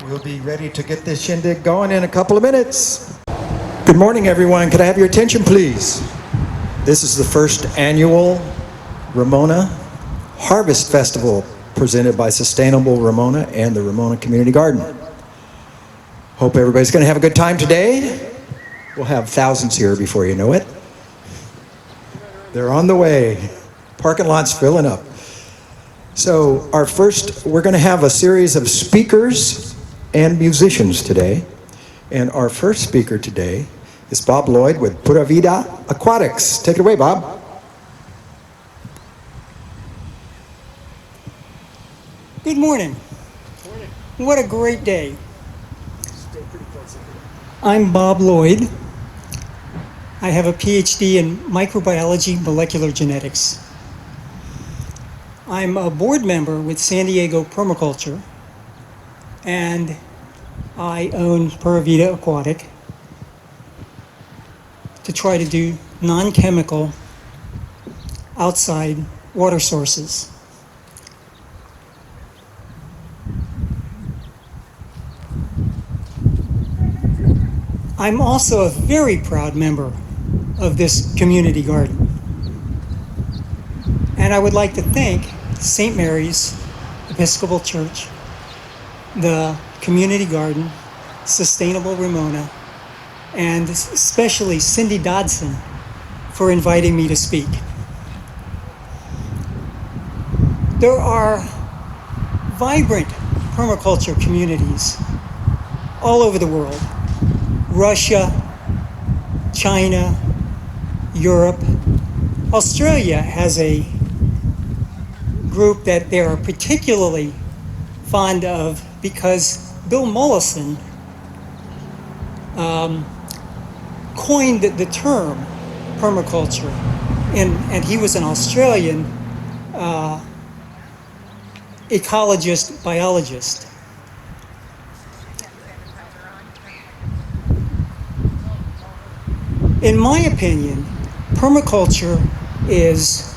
We'll be ready to get this shindig going in a couple of minutes. Good morning, everyone. Could I have your attention, please? This is the first annual Ramona Harvest Festival presented by Sustainable Ramona and the Ramona Community Garden. Hope everybody's going to have a good time today. We'll have thousands here before you know it. They're on the way. Parking lot's filling up. So we're going to have a series of speakers and musicians today. And our first speaker today is Bob Lloyd with Pura Vida Aquatics. Take it away, Bob. Good morning. Morning. What a great day. I'm Bob Lloyd. I have a PhD in microbiology molecular genetics. I'm a board member with San Diego Permaculture, and I own Pura Vida Aquatic to try to do non-chemical outside water sources. I'm also a very proud member of this community garden. And I would like to thank St. Mary's Episcopal Church, the Community Garden, Sustainable Ramona, and especially Cindy Dodson for inviting me to speak. There are vibrant permaculture communities all over the world. Russia, China, Europe. Australia has a group that they are particularly fond of because Bill Mollison coined the term permaculture, and he was an Australian ecologist, biologist. In my opinion, permaculture is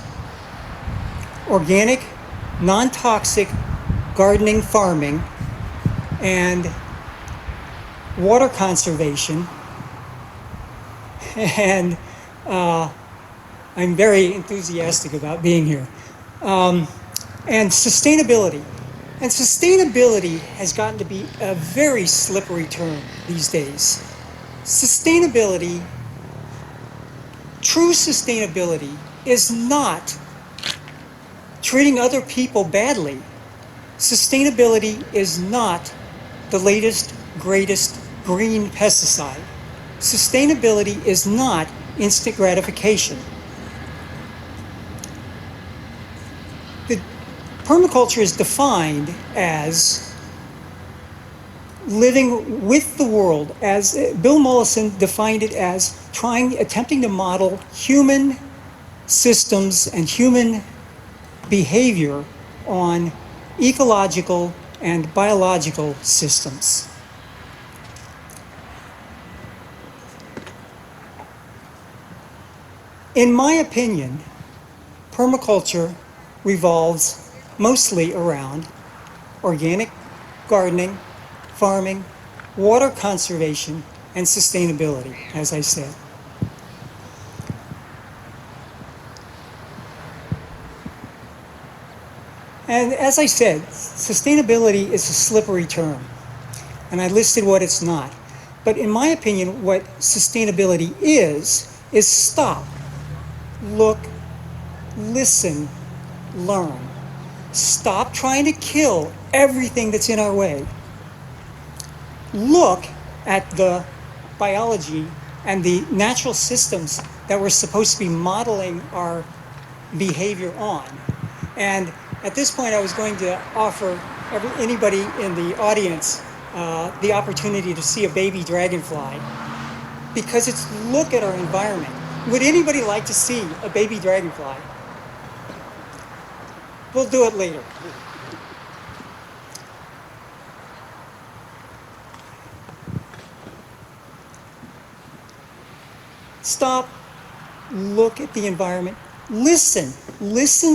organic, non-toxic gardening, farming, and water conservation. And I'm very enthusiastic about being here. And sustainability. And sustainability has gotten to be a very slippery term these days. Sustainability, true sustainability, is not treating other people badly. Sustainability is not the latest, greatest green pesticide. Sustainability is not instant gratification. The permaculture is defined as living with the world, as Bill Mollison defined it, as attempting to model human systems and human behavior on ecological and biological systems. In my opinion, permaculture revolves mostly around organic gardening, farming, water conservation, and sustainability, as I said. And as I said, sustainability is a slippery term, and I listed what it's not. But in my opinion, what sustainability is stop, look, listen, learn. Stop trying to kill everything that's in our way. Look at the biology and the natural systems that we're supposed to be modeling our behavior on. And at this point, I was going to offer anybody in the audience the opportunity to see a baby dragonfly, because it's look at our environment. Would anybody like to see a baby dragonfly? We'll do it later. Stop, look at the environment, listen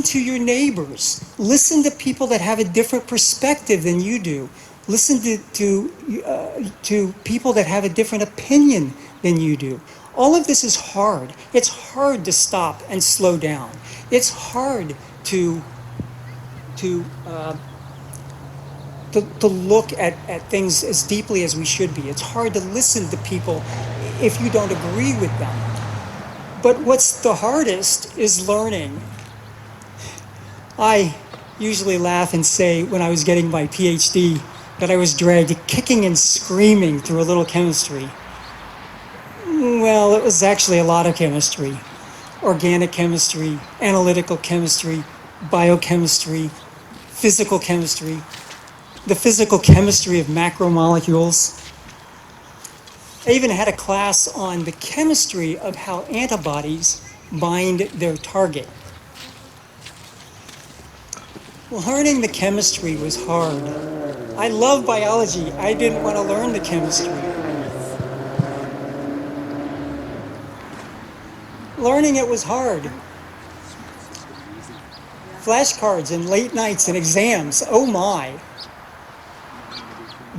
to your neighbors, listen to people that have a different perspective than you do. Listen to people that have a different opinion than you do. All of this is hard. It's hard to stop and slow down. It's hard to look at things as deeply as we should be. It's hard to listen to people if you don't agree with them. But what's the hardest is learning. I usually laugh and say when I was getting my PhD that I was dragged kicking and screaming through a little chemistry. Well, it was actually a lot of chemistry. Organic chemistry, analytical chemistry, biochemistry, physical chemistry, the physical chemistry of macromolecules. I even had a class on the chemistry of how antibodies bind their target. Learning the chemistry was hard. I love biology. I didn't want to learn the chemistry. Learning it was hard. Flashcards and late nights and exams, oh my.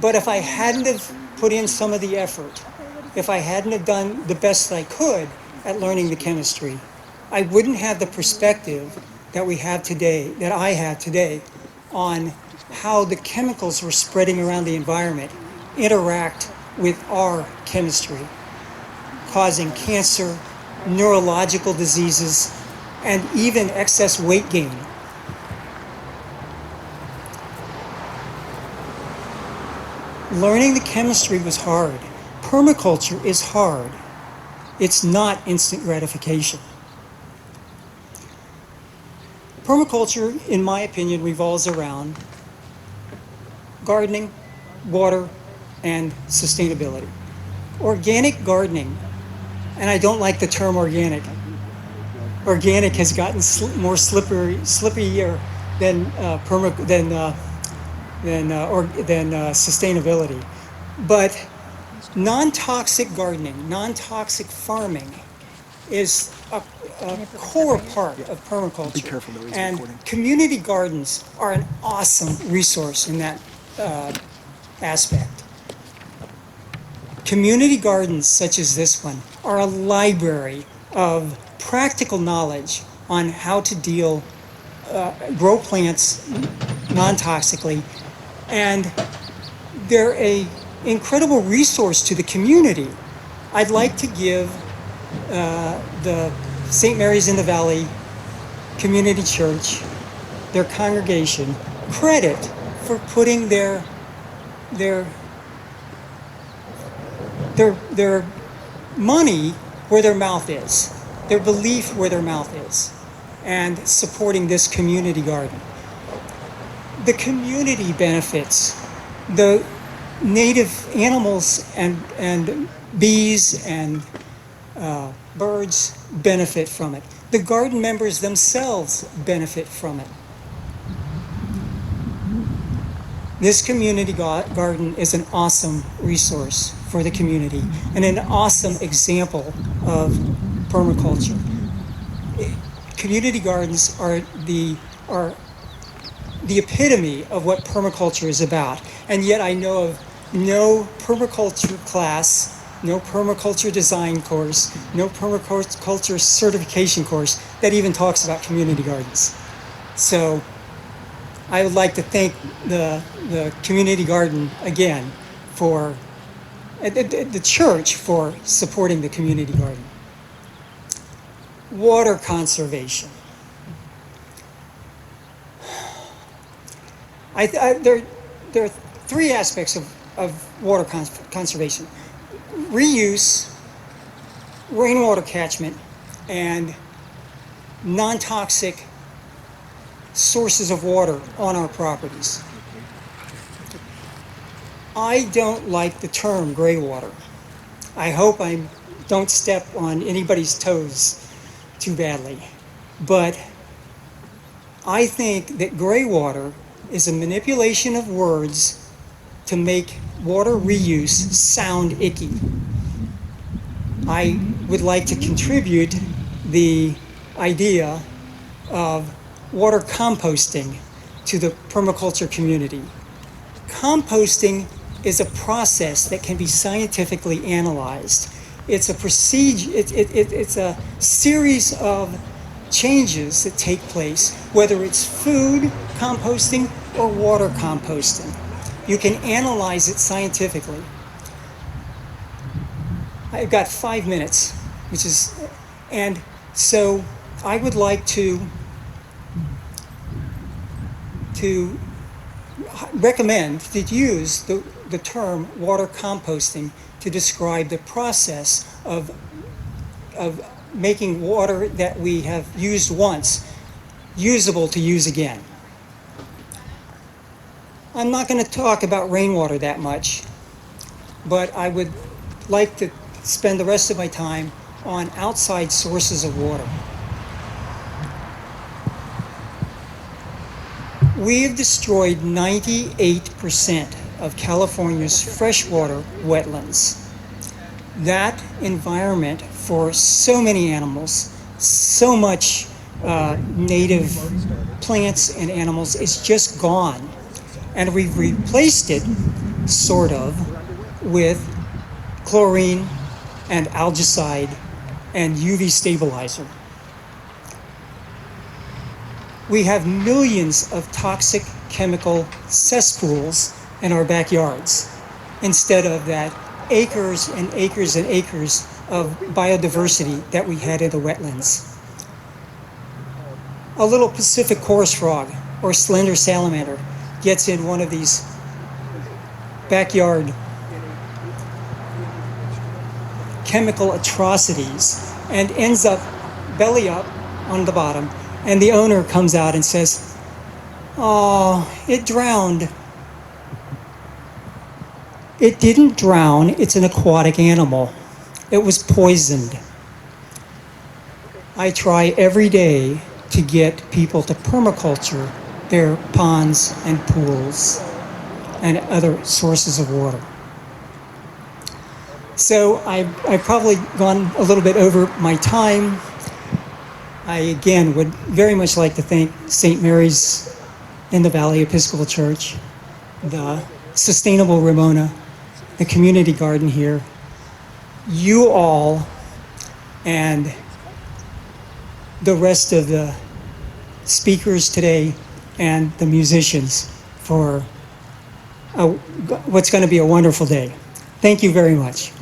But if I hadn't have put in some of the effort, if I hadn't have done the best I could at learning the chemistry, I wouldn't have the perspective that we have today, that I have today, on how the chemicals we're spreading around the environment interact with our chemistry, causing cancer, neurological diseases, and even excess weight gain. Learning the chemistry was hard. Permaculture is hard. It's not instant gratification. Permaculture, in my opinion, revolves around gardening, water, and sustainability. Organic gardening, and I don't like the term organic. Organic has gotten more slipperier than sustainability. But non-toxic gardening, non-toxic farming is a core part of permaculture. Be careful though, he's and recording. Community gardens are an awesome resource in that aspect. Community gardens such as this one are a library of practical knowledge on how to grow plants non-toxically, and they're an incredible resource to the community. I'd like to give the St. Mary's in the Valley Community Church, their congregation, credit for putting their money where their mouth is, their belief where their mouth is, and supporting this community garden. The community benefits, the native animals and bees and birds benefit from it. The garden members themselves benefit from it. This community garden is an awesome resource for the community and an awesome example of permaculture. Community gardens are the epitome of what permaculture is about. And yet I know of no permaculture class, no permaculture design course, no permaculture certification course that even talks about community gardens. So I would like to thank the community garden again for the church for supporting the community garden. Water conservation. There are three aspects of water conservation: reuse, rainwater catchment, and non-toxic sources of water on our properties. I don't like the term gray water. I hope I don't step on anybody's toes too badly, but I think that gray water is a manipulation of words to make water reuse sound icky. I would like to contribute the idea of water composting to the permaculture community. Composting is a process that can be scientifically analyzed. It's a procedure, it's a series of changes that take place, whether it's food composting or water composting. You can analyze it scientifically. I've got 5 minutes, and so I would like to recommend that you use the term water composting to describe the process of making water that we have used once usable to use again. I'm not going to talk about rainwater that much, but I would like to spend the rest of my time on outside sources of water. We have destroyed 98% of California's freshwater wetlands. That environment for so many animals, so much native plants and animals is just gone. And we've replaced it, sort of, with chlorine and algicide and UV stabilizer. We have millions of toxic chemical cesspools in our backyards instead of that acres and acres and acres of biodiversity that we had in the wetlands. A little Pacific chorus frog or slender salamander gets in one of these backyard chemical atrocities and ends up belly up on the bottom, and the owner comes out and says, "Oh, it drowned." It didn't drown, it's an aquatic animal. It was poisoned. I try every day to get people to permaculture their ponds and pools and other sources of water. So I've probably gone a little bit over my time. I again would very much like to thank St. Mary's in the Valley Episcopal Church, the Sustainable Ramona, the community garden here, you all, and the rest of the speakers today and the musicians for what's going to be a wonderful day. Thank you very much.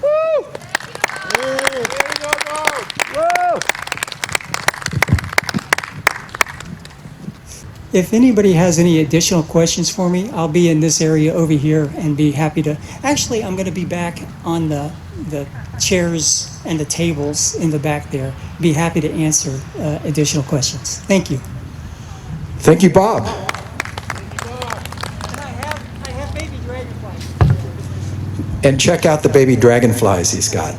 If anybody has any additional questions for me, I'll be in this area over here and be happy to. Actually, I'm going to be back on the chairs and the tables in the back there. Be happy to answer additional questions. Thank you. Thank you, Bob. And I have baby dragonflies. And check out the baby dragonflies he's got.